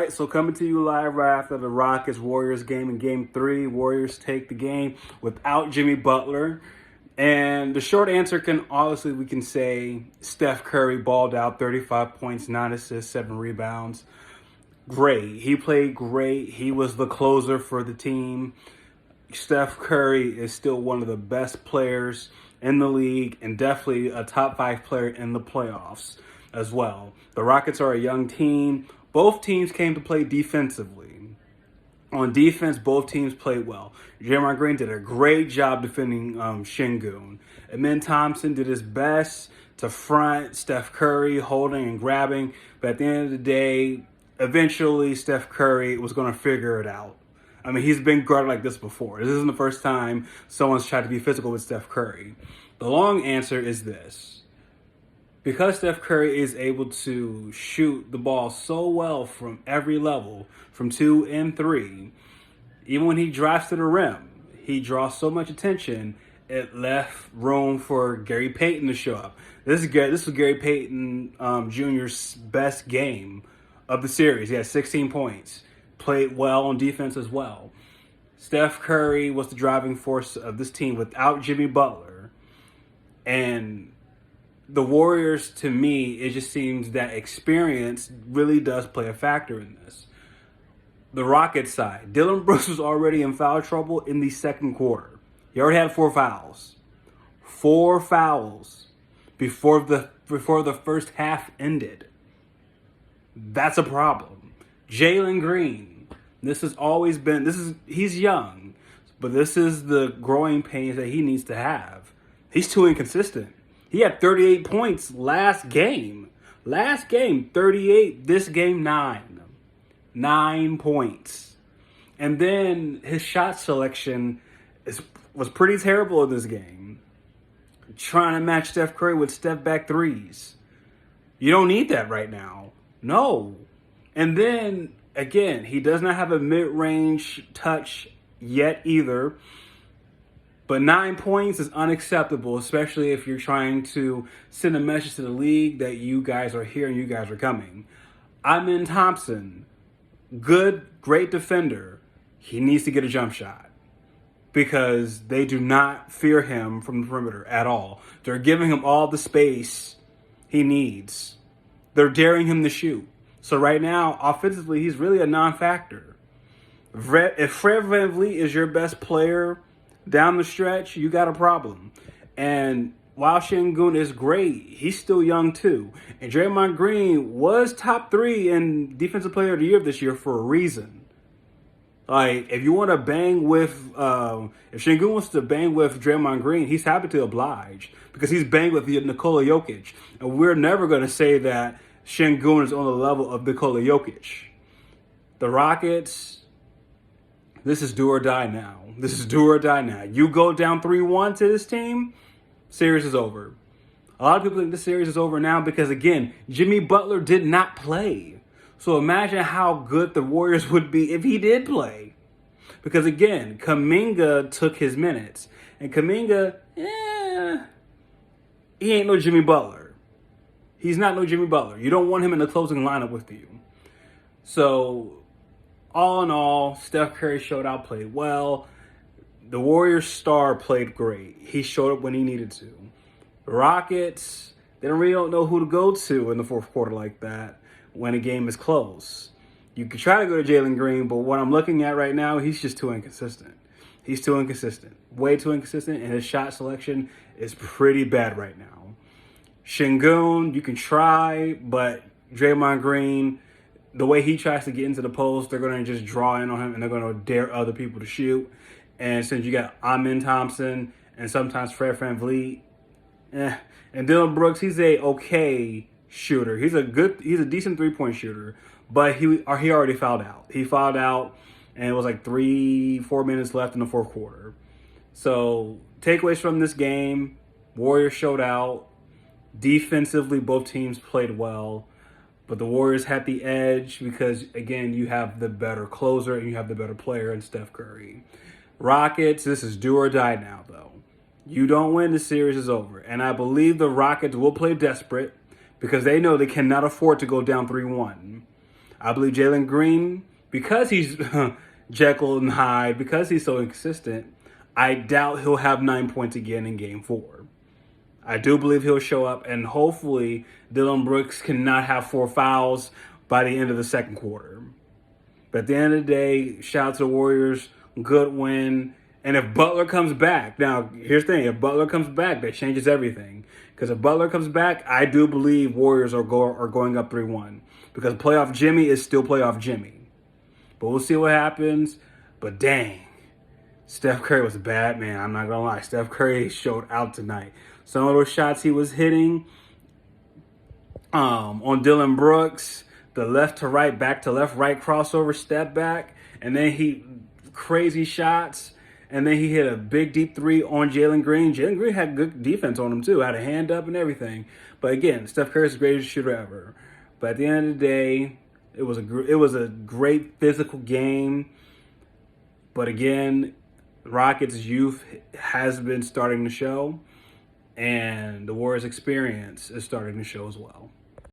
Right, so coming to you live right after the Rockets-Warriors game in Game 3. Warriors take the game without Jimmy Butler. And the short answer we can say Steph Curry balled out, 35 points, 9 assists, 7 rebounds. Great. He played great. He was the closer for the team. Steph Curry is still one of the best players in the league and definitely a top 5 player in the playoffs as well. The Rockets are a young team. Both teams came to play defensively. On defense, both teams played well. Draymond Green did a great job defending Şengün. Amin Thompson did his best to front Steph Curry, holding and grabbing. But at the end of the day, eventually Steph Curry was going to figure it out. I mean, he's been guarded like this before. This isn't the first time someone's tried to be physical with Steph Curry. The long answer is this. Because Steph Curry is able to shoot the ball so well from every level, from 2 and 3, even when he drives to the rim, he draws so much attention, it left room for Gary Payton to show up. This was Gary Payton Jr.'s best game of the series. He had 16 points, played well on defense as well. Steph Curry was the driving force of this team without Jimmy Butler. And the Warriors, to me, it just seems that experience really does play a factor in this. The Rockets side, Dillon Brooks was already in foul trouble in the second quarter. He already had 4 fouls. 4 fouls before the first half ended. That's a problem. Jalen Green, he's young, but this is the growing pains that he needs to have. He's too inconsistent. He had 38 points last game. 38. This game, 9. 9 points. And then his shot selection was pretty terrible in this game. Trying to match Steph Curry with step-back threes. You don't need that right now. No. And then, again, he does not have a mid-range touch yet either. But 9 points is unacceptable, especially if you're trying to send a message to the league that you guys are here and you guys are coming. Amin Thompson, great defender. He needs to get a jump shot because they do not fear him from the perimeter at all. They're giving him all the space he needs. They're daring him to shoot. So right now, offensively, he's really a non-factor. If Fred VanVleet is your best player down the stretch, you got a problem. And while Şengün is great, he's still young too. And Draymond Green was top 3 in Defensive Player of the Year this year for a reason. Like, if you want to bang with, if Şengün wants to bang with Draymond Green, he's happy to oblige because he's banged with Nikola Jokic. And we're never going to say that Şengün is on the level of Nikola Jokic. The Rockets, this is do or die now. You go down 3-1 to this team, series is over. A lot of people think this series is over now because, again, Jimmy Butler did not play. So imagine how good the Warriors would be if he did play. Because, again, Kuminga took his minutes. And Kuminga, he ain't no Jimmy Butler. He's not no Jimmy Butler. You don't want him in the closing lineup with you. So, all in all, Steph Curry showed out, played well. The Warriors star played great. He showed up when he needed to. The Rockets, they really don't know who to go to in the fourth quarter like that when a game is close. You could try to go to Jalen Green, but what I'm looking at right now, he's just too inconsistent. He's too inconsistent. Way too inconsistent, and his shot selection is pretty bad right now. Şengün, you can try, but Draymond Green, the way he tries to get into the post, they're going to just draw in on him, and they're going to dare other people to shoot. And since you got Amin Thompson and sometimes Fred VanVleet, and Dillon Brooks, he's a okay shooter. He's a decent 3-point shooter, but he already fouled out. He fouled out, and it was like 3-4 minutes left in the fourth quarter. So takeaways from this game: Warriors showed out. Defensively, both teams played well. But the Warriors had the edge because, again, you have the better closer and you have the better player in Steph Curry. Rockets, this is do or die now, though. You don't win, the series is over. And I believe the Rockets will play desperate because they know they cannot afford to go down 3-1. I believe Jalen Green, because he's Jekyll and Hyde, because he's so inconsistent, I doubt he'll have 9 points again in game 4. I do believe he'll show up, and hopefully Dylan Brooks cannot have 4 fouls by the end of the second quarter. But at the end of the day, shout out to the Warriors, good win. And if Butler comes back, now here's the thing, if Butler comes back, that changes everything. Because if Butler comes back, I do believe Warriors are going up 3-1. Because playoff Jimmy is still playoff Jimmy. But we'll see what happens. But dang, Steph Curry was a bad man. I'm not going to lie. Steph Curry showed out tonight. Some of those shots he was hitting on Dylan Brooks, the left to right, back to left, right crossover, step back, and then he crazy shots, and then he hit a big deep 3 on Jalen Green. Jalen Green had good defense on him too, had a hand up and everything. But again, Steph Curry's the greatest shooter ever. But at the end of the day, it was a great physical game. But again, Rockets' youth has been starting to show, and the Warriors' experience is starting to show as well.